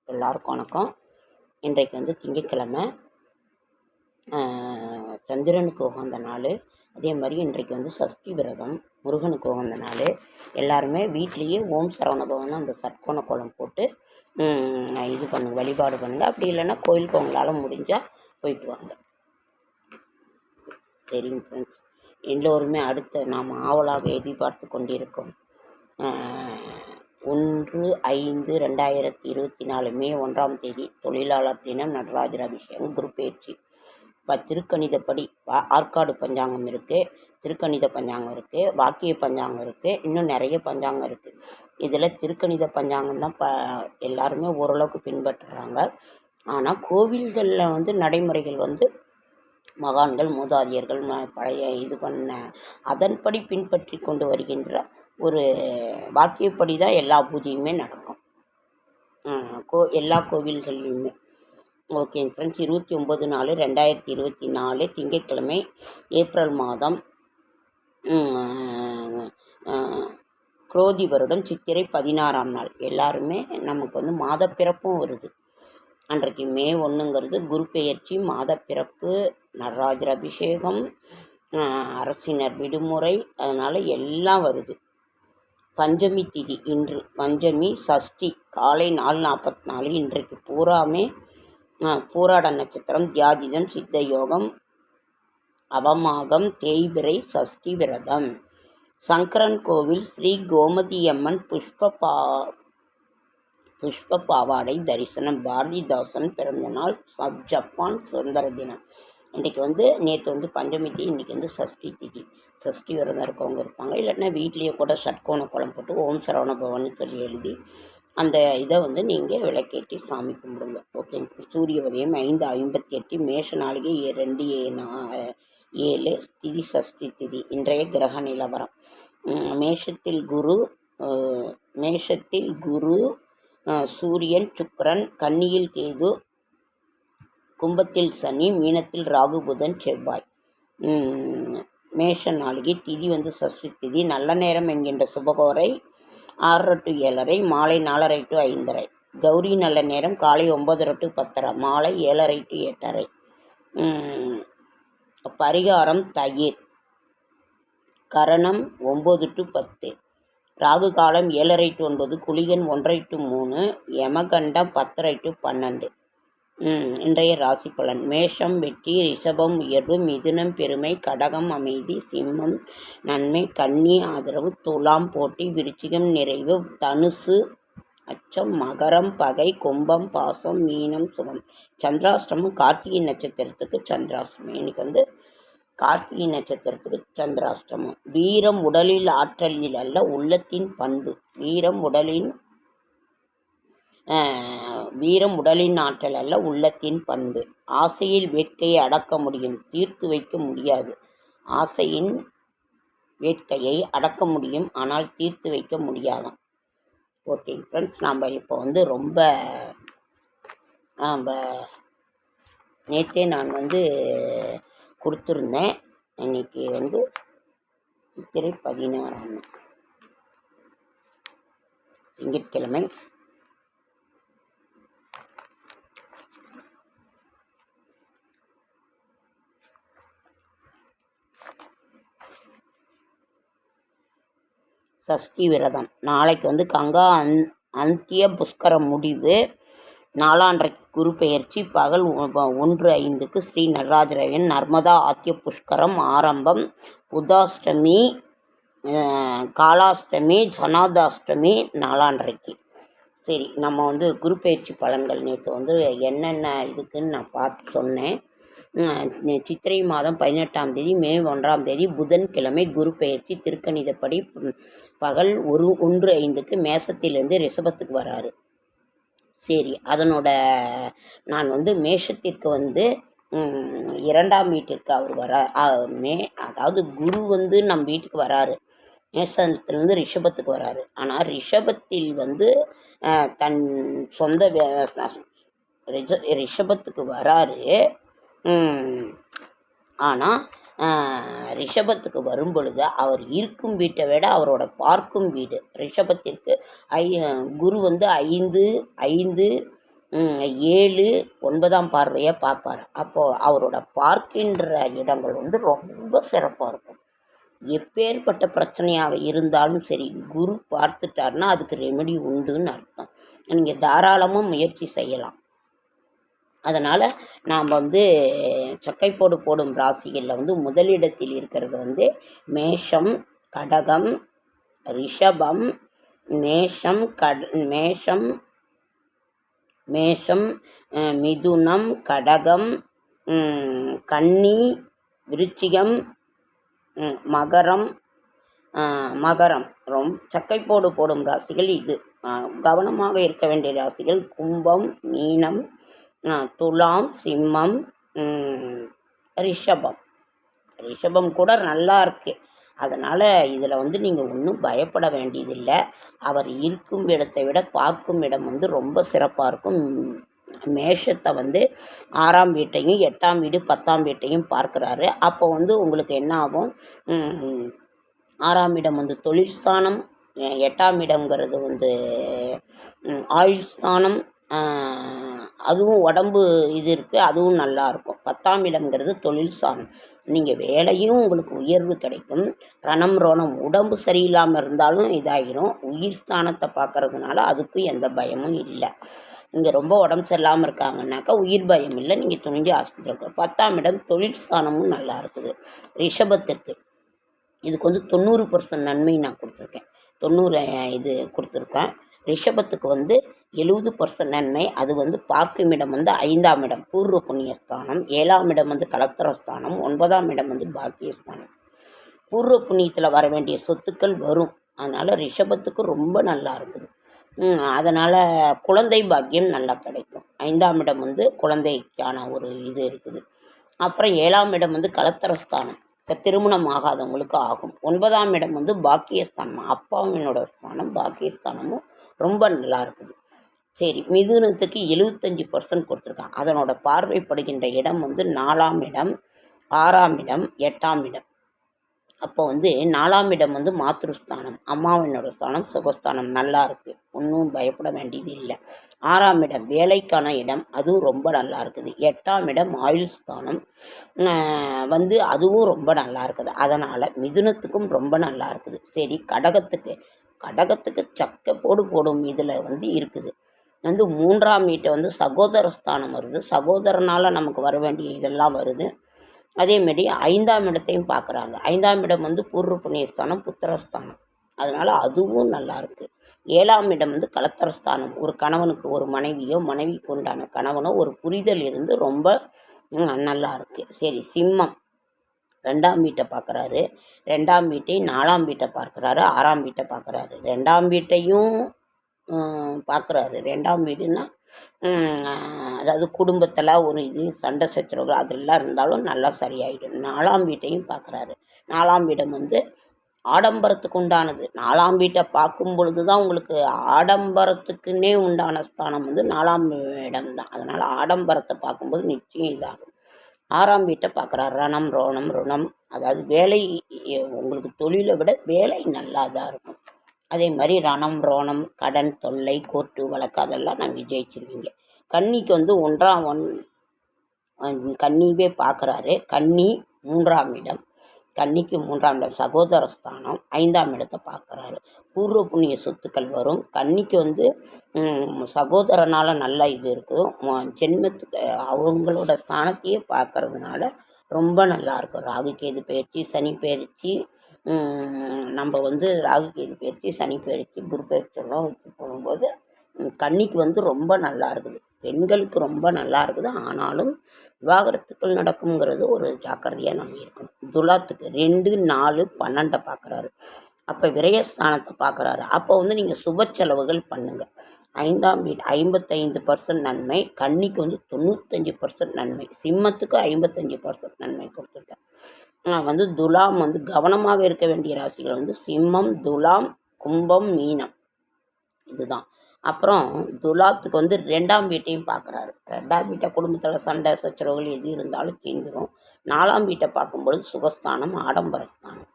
எல்லாருக்கும் வணக்கம். இன்றைக்கு வந்து திங்கட்கிழமை, சந்திரனுக்கு உகந்த நாள். அதே மாதிரி இன்றைக்கு வந்து சஷ்டி விரதம், முருகனுக்கு உகந்த நாள். எல்லாருமே வீட்லேயே ஓம் சரவணபவன் அந்த சட்கோண கோலம் போட்டு இது பண்ணுங்க, வழிபாடு பண்ணுங்கள். அப்படி இல்லைன்னா கோயிலுக்கு உங்களால் முடிஞ்சால் போயிட்டு வாங்க. சரிங்க ஃப்ரெண்ட்ஸ், எல்லோருமே அடுத்த நாம் ஆவலாக எதிர்பார்த்து கொண்டிருக்கோம் 1/5/2024 மே 1ஆம் தேதி தொழிலாளர் தினம், நடராஜர் அபிஷேகம், குரு பயிற்சி. இப்போ திருக்கணிதப்படி ஆற்காடு பஞ்சாங்கம் இருக்குது, திருக்கணித பஞ்சாங்கம் இருக்குது, வாக்கிய பஞ்சாங்கம் இருக்குது, இன்னும் நிறைய பஞ்சாங்கம் இருக்குது. இதில் திருக்கணித பஞ்சாங்கம் தான் எல்லாருமே ஓரளவுக்கு பின்பற்றுறாங்க. ஆனால் கோவில்களில் வந்து நடைமுறைகள் வந்து மகான்கள் மூதாதையர்கள் பழைய இது பண்ண அதன்படி பின்பற்றி கொண்டு வருகின்ற ஒரு வாக்கியப்படி தான் எல்லா பூஜையுமே நடக்கும், எல்லா கோவில்கள்லையுமே. ஓகே ஃப்ரெண்ட்ஸ், 29/4/2024 திங்கட்கிழமை, ஏப்ரல் மாதம், குரோதி வருடம், சித்திரை 16ஆம் நாள். எல்லாருமே நமக்கு வந்து மாதப்பிறப்பும் வருது. அன்றைக்கு மே 1ங்கிறது குரு பெயர்ச்சி, மாதப்பிறப்பு, நடராஜர் அபிஷேகம், அரசினர் விடுமுறை, அதனால் எல்லாம் வருது. பஞ்சமி திதி இன்று, பஞ்சமி, சஷ்டி காலை 4:44. இன்றைக்கு பூராமே பூராட நட்சத்திரம், தியாஜிதம், சித்த யோகம், அவமாகம், தேய்பிறை, சஷ்டி விரதம். சங்கரன் கோவில் ஸ்ரீ கோமதியம்மன் புஷ்ப பாவாடை தரிசனம். பாரதிதாசன் பிறந்தநாள், ஜப்பான் சுதந்திர தினம். இன்றைக்கி வந்து நேற்று வந்து பஞ்சமி திதி, இன்றைக்கி வந்து சஷ்டி திதி. சஷ்டி விரதம் இருக்கவங்க இருப்பாங்க, இல்லைன்னா வீட்லேயே கூட ஷட்கோண கோலம் போட்டு ஓம் சரவண பவன்னு சொல்லி எழுதி அந்த இதை வந்து நீங்கள் விளக்கேற்றி சாமி கும்பிடுங்க. ஓகே. சூரிய உதயம் 5:58, மேஷ நாளிகை 2:07, திதி சஷ்டி திதி. இன்றைய கிரக நிலவரம்: மேஷத்தில் குரு, சூரியன், சுக்கிரன், கன்னியில் கேது, கும்பத்தில் சனி, மீனத்தில் ராகு, புதன், செவ்வாய். மேஷ நாளிகை திதி வந்து சஷ்டி திதி. நல்ல நேரம் என்கின்ற சுபகோரை 6 to 7:30, மாலை 4:30 to 5:30. கௌரி நல்ல நேரம் காலை 9:30 to 10:30, மாலை 7:30 to 8:30. பரிகாரம் தயிர். கரணம் 9 to 10, ராகு காலம் 7:30 to 9, குளிகன் 1:30 to 3, யமகண்டம் 10:30 to 12. இன்றைய ராசி பலன்: மேஷம் வெற்றி, ரிஷபம் உயர்வு, மிதுனம் பெருமை, கடகம் அமைதி, சிம்மம் நன்மை, கன்னி ஆதரவு, துலாம் போட்டி, விருச்சிகம் நிறைவு, தனுசு அச்சம், மகரம் பகை, கும்பம் பாசம், மீனம் சுகம். சந்திராஷ்டமம் கார்த்திகை நட்சத்திரத்துக்கு சந்திராஷ்டமம். இன்னைக்கு வந்து கார்த்திகை நட்சத்திரத்துக்கு சந்திராஷ்டமம். வீரம் உடலில் ஆற்றலில் அல்ல, உள்ளத்தின் பண்பு. வீரம் உடலின் ஆற்றல் அல்ல, உள்ளத்தின் பண்பு. ஆசையில் வேட்கையை அடக்க முடியும், தீர்த்து வைக்க முடியாது. ஆசையின் வேட்கையை அடக்க முடியும், ஆனால் தீர்த்து வைக்க முடியாதான். ஓகே ஃப்ரெண்ட்ஸ், நாம் இப்போ வந்து ரொம்ப நேற்றே நான் வந்து கொடுத்துருந்தேன். இன்னைக்கு வந்து சித்திரை 16ஆம் நாள், திங்கட்கிழமை. சஷ்டி விரதம். நாளைக்கு வந்து கங்கா அந்திய புஷ்கரம் முடிவு. நாளான்றைக்கு குரு பெயர்ச்சி. பகல் 1:05 ஸ்ரீ நடராஜரயன் நர்மதா ஆத்திய புஷ்கரம் ஆரம்பம். புதாஷ்டமி, காலாஷ்டமி, சனாதாஷ்டமி நாளான்றைக்கு. சரி, நம்ம வந்து குரு பெயர்ச்சி பலன்கள் நேற்று வந்து என்னென்ன இதுக்குன்னு நான் பார்த்து சொன்னேன். சித்திரை மாதம் 18ஆம் தேதி, மே 1ஆம் தேதி புதன்கிழமை குரு பெயர்ச்சி. திருக்கணிதப்படி பகல் 1:05 மேஷத்திலிருந்து ரிஷபத்துக்கு வராரு. சரி, அதனோட நான் வந்து மேஷத்திற்கு வந்து 2ஆம் வீட்டிற்கு அவர் அதாவது குரு வந்து நம் வீட்டுக்கு வராரு, மேஷத்திலேருந்து ரிஷபத்துக்கு வராரு. ஆனால் ரிஷபத்தில் வந்து தன் சொந்த ரிஷபத்துக்கு வராரு. ஆனால் ரிஷபத்துக்கு வரும் பொழுது அவர் இருக்கும் வீட்டை விட அவரோட பார்க்கும் வீடு ரிஷபத்திற்கு குரு வந்து 5 7 9ஆம் பார்வையை பார்ப்பார். அப்போது அவரோட பார்க்கின்ற இடங்கள் வந்து ரொம்ப சிறப்பாக இருக்கும். எப்பேற்பட்ட பிரச்சனையாக இருந்தாலும் சரி, குரு பார்த்துட்டாருன்னா அதுக்கு ரெமெடி உண்டுன்னு அர்த்தம். நீங்கள் தாராளமாக முயற்சி செய்யலாம். அதனால் நாம் வந்து சக்கைப்போடு போடும் ராசிகளில் வந்து முதலிடத்தில் இருக்கிறது வந்து மேஷம், கடகம், ரிஷபம், மேஷம், மிதுனம், கடகம், கன்னி, விருச்சிகம், மகரம். சக்கைப்போடு போடும் ராசிகள் இது. கவனமாக இருக்க வேண்டிய ராசிகள் கும்பம், மீனம், துலாம், சிம்மம், ரிஷபம் கூட நல்லா இருக்கு. அதனால் இதில் வந்து நீங்கள் ஒன்றும் பயப்பட வேண்டியதில்லை. அவர் இருக்கும் இடத்தை விட பார்க்கும் இடம் வந்து ரொம்ப சிறப்பாக இருக்கும். மேஷத்தை வந்து 6ஆம் வீட்டையும் 8ஆம் வீடு 10ஆம் வீட்டையும் பார்க்குறாரு. அப்போ வந்து உங்களுக்கு என்ன ஆகும், 6ஆம் இடம் வந்து தொழில் ஸ்தானம், 8ஆம் இடங்கிறது வந்து ஆயுள் ஸ்தானம், அதுவும் உடம்பு இது இருக்குது, அதுவும் நல்லாயிருக்கும். 10ஆம் இடம்ங்கிறது தொழில் ஸ்தானம். நீங்கள் வேலையும் உங்களுக்கு உயர்வு கிடைக்கும். ரணம் ரோணம் உடம்பு சரியில்லாமல் இருந்தாலும் இதாகிரும். உயிர் ஸ்தானத்தை பார்க்கறதுனால அதுக்கும் எந்த பயமும் இல்லை. இங்கே ரொம்ப உடம்பு சரியில்லாமல் இருக்காங்கன்னாக்கா உயிர் பயம் இல்லை, நீங்கள் துணிஞ்சு ஹாஸ்பிட்டலுக்கு. 10ஆம் இடம் தொழில் ஸ்தானமும் நல்லா இருக்குது. ரிஷபத்திற்கு இதுக்கு வந்து 90% நன்மை நான் கொடுத்துருக்கேன். 90 இது கொடுத்துருக்கேன். ரிஷபத்துக்கு வந்து 70% நன்மை. அது வந்து பார்க்கும் இடம் வந்து 5ஆம் இடம் பூர்வ புண்ணியஸ்தானம், 7ஆம் இடம் வந்து கலத்திரஸ்தானம், 9ஆம் இடம் வந்து பாக்கியஸ்தானம். பூர்வ புண்ணியத்தில் வர வேண்டிய சொத்துக்கள் வரும். அதனால் ரிஷபத்துக்கு ரொம்ப நல்லா இருக்குது. அதனால் குழந்தை பாக்கியம் நல்லா கிடைக்கும். 5ஆம் இடம் வந்து குழந்தைக்கான ஒரு இது இருக்குது. அப்புறம் 7ஆம் இடம் வந்து கலத்திரஸ்தானம், திருமணம் ஆகாதவங்களுக்கு ஆகும். 9ஆம் இடம் வந்து பாக்கியஸ்தானம், அப்பாவினோட ஸ்தானம், பாக்கியஸ்தானமும் ரொம்ப நல்லா இருக்குது. சரி, மிதுனத்துக்கு 75% கொடுத்துருக்கான். அதனோட பார்வைப்படுகின்ற இடம் வந்து 4ஆம் இடம், 6ஆம் இடம், 8ஆம் இடம். அப்போ வந்து 4ஆம் இடம் வந்து மாத்ருஸ்தானம், அம்மாவினோட ஸ்தானம், சுகஸ்தானம் நல்லா இருக்குது. ஒன்றும் பயப்பட வேண்டியது இல்லை. 6ஆம் இடம் வேலைக்கான இடம், அதுவும் ரொம்ப நல்லா இருக்குது. 8ஆம் இடம் ஆயுள் ஸ்தானம் வந்து அதுவும் ரொம்ப நல்லா இருக்குது. அதனால் மிதுனத்துக்கும் ரொம்ப நல்லா இருக்குது. சரி, கடகத்துக்கு சக்கைப்போடு போடும் இதில் வந்து இருக்குது. வந்து 3ஆம் வீட்டை வந்து சகோதரஸ்தானம் வருது. சகோதரனால் நமக்கு வர வேண்டிய இதெல்லாம் வருது. அதேமாரி 5ஆம் இடத்தையும் பார்க்குறாங்க. 5ஆம் இடம் வந்து பூர்வ புண்ணியஸ்தானம், புத்திரஸ்தானம். அதனால் அதுவும் நல்லாயிருக்கு. 7ஆம் இடம் வந்து கலத்திரஸ்தானம். ஒரு கணவனுக்கு ஒரு மனைவியோ, மனைவிக்கு உண்டான கணவனோ ஒரு புரிதல் இருந்து ரொம்ப நல்லா இருக்குது. சரி, சிம்மம் 2ஆம் வீட்டை பார்க்குறாரு. 2ஆம் வீட்டையும் 4ஆம் வீட்டை பார்க்குறாரு. 6ஆம் வீட்டை பார்க்குறாரு. 2ஆம் வீட்டையும் பார்க்குறாரு. 2ஆம் வீடுன்னா அதாவது குடும்பத்தில் ஒரு இது சண்டை சச்சரவுகள் அதெல்லாம் இருந்தாலும் நல்லா சரியாயிடும். 4ஆம் வீட்டையும் பார்க்குறாரு. 4ஆம் வீடம் வந்து ஆடம்பரத்துக்கு உண்டானது. 4ஆம் வீட்டை பார்க்கும் பொழுது தான் உங்களுக்கு ஆடம்பரத்துக்குன்னே உண்டான ஸ்தானம் வந்து 4ஆம் இடம் தான். அதனால் ஆடம்பரத்தை பார்க்கும்போது நிச்சயம் இதாகும். 6ஆம் வீட்டை பார்க்குறாரு. ரணம் ரோணம் ருணம், அதாவது வேலை, உங்களுக்கு தொழிலை விட வேலை நல்லா தான் இருக்கும். அதே மாதிரி ரணம் ரோணம் கடன் தொல்லை கோர்ட்டு வழக்கு அதெல்லாம் நாங்கள் ஜெயிச்சிருவீங்க. கன்னிக்கு வந்து கன்னியே பார்க்குறாரு. கன்னி 3ஆம் இடம், கன்னிக்கு 3ஆம் இடம் சகோதரஸ்தானம், 5ஆம் இடத்தை பார்க்குறாரு. பூர்வ புண்ணிய சொத்துக்கள் வரும். கன்னிக்கு வந்து சகோதரனால் நல்ல இது இருக்குது. ஜென்மத்துக்கு அவங்களோட ஸ்தானத்தையே பார்க்கறதுனால ரொம்ப நல்லாயிருக்கும். ராகு கேது பயிற்சி, சனி பயிற்சி, நம்ம வந்து ராகு கேது பயிற்சி, சனி பயிற்சி, குரு பயிற்சியெல்லாம் வச்சு போகும்போது கன்னிக்கு வந்து ரொம்ப நல்லா இருக்குது. பெண்களுக்கு ரொம்ப நல்லா இருக்குது. ஆனாலும் விவாகரத்துக்கள் நடக்குங்கிறது ஒரு ஜாக்கிரதையாக நம்ம இருக்கணும். துலாத்துக்கு 2 4 12 பார்க்குறாரு. அப்போ விரயஸ்தானத்தை பார்க்குறாரு. அப்போ வந்து நீங்கள் சுப செலவுகள் பண்ணுங்கள். 5ஆம் வீடு 55% நன்மை. கன்னிக்கு வந்து 95% நன்மை. சிம்மத்துக்கு 55% நன்மை கொடுத்துருக்கேன். வந்து துலாம் வந்து கவனமாக இருக்க வேண்டிய ராசிகள் வந்து சிம்மம், துலாம், கும்பம், மீனம், இதுதான். அப்புறம் துலாத்துக்கு வந்து 2ஆம் வீட்டையும் பார்க்குறாரு. 2ஆம் வீட்டை குடும்பத்தில் சண்டை சச்சரவுகள் எது இருந்தாலும் தீர்ந்துடும். 4ஆம் வீட்டை பார்க்கும்பொழுது சுகஸ்தானம், ஆடம்பரஸ்தானம்,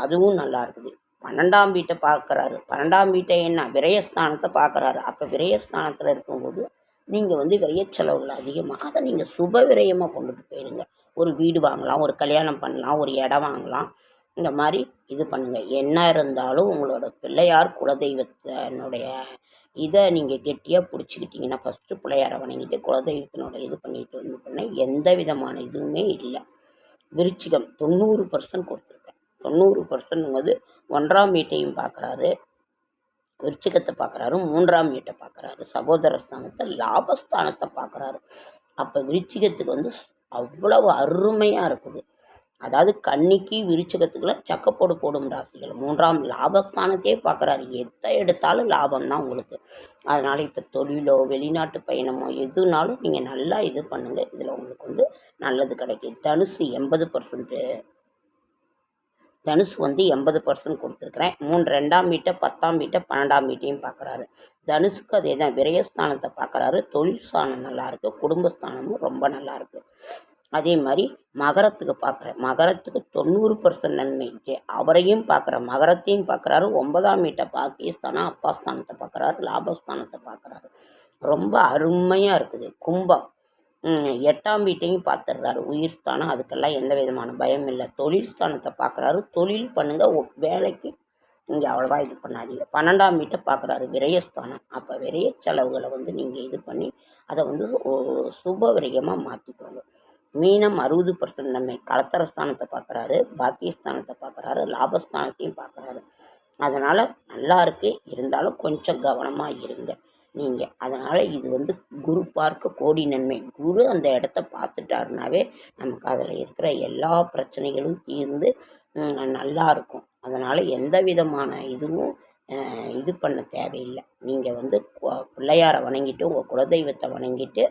அதுவும் நல்லா இருக்குது. 12ஆம் வீட்டை பார்க்குறாரு. 12ஆம் வீட்டை என்ன விரயஸ்தானத்தை பார்க்குறாரு. அப்போ விரயஸ்தானத்தில் இருக்கும்போது நீங்கள் வந்து விரைய செலவுகள் அதிகமாக அதை நீங்கள் சுப விரயமாக கொண்டுட்டு போயிடுங்க. ஒரு வீடு வாங்கலாம், ஒரு கல்யாணம் பண்ணலாம், ஒரு இடம் வாங்கலாம். இந்த மாதிரி இது பண்ணுங்கள். என்ன இருந்தாலும் உங்களோட பிள்ளையார் குலதெய்வத்தினுடைய இதை நீங்கள் கெட்டியாக பிடிச்சிக்கிட்டிங்கன்னா, ஃபஸ்ட்டு பிள்ளையாரை வணங்கிட்டு குலதெய்வத்தினோட இது பண்ணிட்டு வந்து பண்ண எந்த விதமான இதுவுமே இல்லை. விருச்சிகம் 90% கொடுத்துருக்கேன். 90%ங்கிறது 1ஆம் வீட்டையும் பார்க்குறாரு, விருச்சிகத்தை பார்க்குறாரு, 3ஆம் வீட்டை பார்க்குறாரு, சகோதர ஸ்தானத்தை, லாபஸ்தானத்தை பார்க்குறாரு. அப்போ விருச்சிகத்துக்கு வந்து அவ்வளவு அருமையாக இருக்குது. அதாவது கன்னிக்கு விருச்சிகத்துக்குலாம் சக்கப்போடு போடும் ராசிகள். 3ஆம் லாபஸ்தானத்தையே பார்க்குறாரு. எதை எடுத்தாலும் லாபம் தான் உங்களுக்கு. அதனால் இப்போ தொழிலோ வெளிநாட்டு பயணமோ எதுனாலும் நீங்கள் நல்லா இது பண்ணுங்கள். இதில் உங்களுக்கு வந்து நல்லது கிடைக்கும். தனுசு 80%, தனுசு வந்து 80% கொடுத்துருக்குறேன். 2ஆம் வீட்டை, 10ஆம் வீட்டை, 12ஆம் வீட்டையும் பார்க்குறாரு. தனுசுக்கு அதே தான் விரயஸ்தானத்தை பார்க்குறாரு. தொழில் ஸ்தானம் நல்லாயிருக்கு, குடும்பஸ்தானமும் ரொம்ப நல்லாயிருக்கு. அதே மாதிரி மகரத்துக்கு பார்க்குறேன். மகரத்துக்கு 90% நன்மை. அவரையும் பார்க்குறேன், மகரத்தையும் பார்க்குறாரு. 9ஆம் வீட்டை பாக்கியஸ்தானம், அப்பாஸ்தானத்தை பார்க்குறாரு, லாபஸ்தானத்தை பார்க்குறாரு. ரொம்ப அருமையாக இருக்குது. கும்பம் 8ஆம் வீட்டையும் பார்த்துடுறாரு. உயிர் ஸ்தானம், அதுக்கெல்லாம் எந்த விதமான பயம் இல்லை. தொழில் ஸ்தானத்தை பார்க்குறாரு. தொழில் பண்ணுங்கள், வேலைக்கு இங்கே அவ்வளோவா இது பண்ணாதீங்க. 12ஆம் வீட்டை பார்க்குறாரு, விரயஸ்தானம். அப்போ விரய செலவுகளை வந்து நீங்கள் இது பண்ணி அதை வந்து சுப விரயமாக மாற்றிக்கோங்க. மீனம் 60% நன்மை. கலத்தர ஸ்தானத்தை பார்க்குறாரு, பாக்கியஸ்தானத்தை பார்க்குறாரு, லாபஸ்தானத்தையும் பார்க்குறாரு. அதனால் நல்லா இருக்குது. இருந்தாலும் கொஞ்சம் கவனமாக இருங்க நீங்கள். அதனால் இது வந்து குரு பார்க்க கோடி நன்மை. குரு அந்த இடத்த பார்த்துட்டாருனாவே நமக்கு அதில் இருக்கிற எல்லா பிரச்சனைகளும் தீர்ந்து நல்லாயிருக்கும். அதனால் எந்த விதமான இதுவும் இது பண்ண தேவையில்லை. நீங்கள் வந்து பிள்ளையாரை வணங்கிட்டு உங்கள் குலதெய்வத்தை வணங்கிட்டு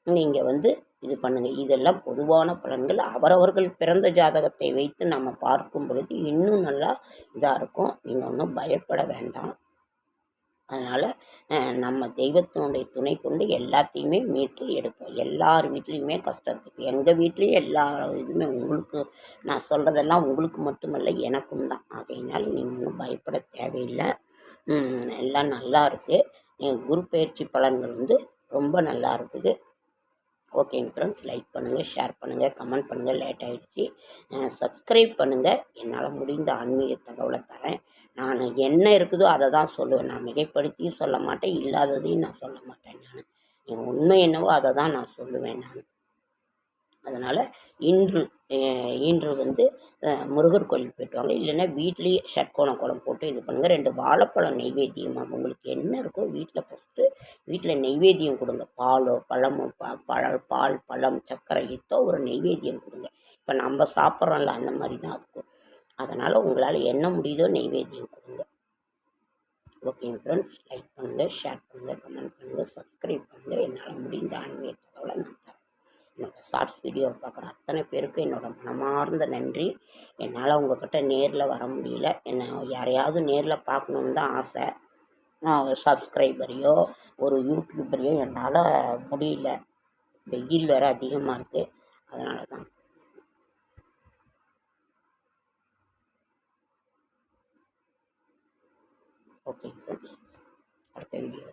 நீங்கள் வந்து இது பண்ணுங்கள். இதெல்லாம் பொதுவான பலன்கள். அவரவர்கள் பிறந்த ஜாதகத்தை வைத்து நம்ம பார்க்கும் பொழுது இன்னும் நல்லா இதாக இருக்கும். நீங்கள் ஒன்றும் பயப்பட வேண்டாம். அதனால் நம்ம தெய்வத்தினுடைய துணை கொண்டு எல்லாத்தையுமே மீட்டு எடுப்போம். எல்லார் வீட்லேயுமே கஷ்டம் இருக்குது. எங்கள் வீட்லேயும் எல்லா இதுவுமே உங்களுக்கு நான் சொல்கிறதெல்லாம் உங்களுக்கு மட்டுமல்ல, எனக்கும் தான். ஆகையினால் நீங்கள் ஒன்றும் பயப்பட தேவையில்லை. எல்லாம் நல்லா இருக்குது. குரு பயிற்சி பலன்கள் வந்து ரொம்ப நல்லா இருக்குது. ஓகேங்க ஃப்ரெண்ட்ஸ், லைக் பண்ணுங்கள், ஷேர் பண்ணுங்கள், கமெண்ட் பண்ணுங்கள். லேட் ஆகிடுச்சி. சப்ஸ்கிரைப் பண்ணுங்கள். என்னால் முடிந்த ஆன்மீக தகவலை தரேன். நான் என்ன இருக்குதோ அதை தான் சொல்லுவேன். நான் மிகைப்படுத்தியும் சொல்ல மாட்டேன், இல்லாததையும் நான் சொல்ல மாட்டேன். என் உண்மை என்னவோ அதை தான் நான் சொல்லுவேன். அதனால் இன்று வந்து முருகர் கோயிலுக்கு போய்ட்டு வாங்க. இல்லைன்னா வீட்லேயே ஷட்கோண கோலம் போட்டு இது பண்ணுங்கள். 2 வாழைப்பழம் நெய்வேத்தியமாக உங்களுக்கு என்ன இருக்கோ வீட்டில் ஃபஸ்ட்டு வீட்டில் நெய்வேத்தியம் கொடுங்க. பாலோ பழமோ பால் பழம் சர்க்கரை ஏதோ ஒரு நெய்வேத்தியம் கொடுங்க. இப்போ நம்ம சாப்பிட்றோம்ல அந்த மாதிரி தான் இருக்கும். அதனால் உங்களால் என்ன முடியுதோ நெய்வேத்தியம் கொடுங்க. ஓகேங்க ஃப்ரெண்ட்ஸ், லைக் பண்ணுங்கள், ஷேர் பண்ணுங்கள், கமெண்ட் பண்ணுங்கள், சப்ஸ்கிரைப் பண்ணுங்கள். என்னால் முடிந்த ஆன்மீக தகவலை நான் தரேன். என்னோடய ஷார்ட்ஸ் வீடியோ பார்க்குற அத்தனை பேருக்கும் என்னோடய மனமார்ந்த நன்றி. என்னால் உங்கள்கிட்ட நேரில் வர முடியல. என்னை யாரையாவது நேரில் பார்க்கணுன்னு தான் ஆசை. சப்ஸ்கிரைபரையோ ஒரு யூடியூபரையோ என்னால் முடியல. வெயில் வேறு அதிகமாக இருக்குது. அதனால தான். ஓகே, அடுத்த வீடியோ.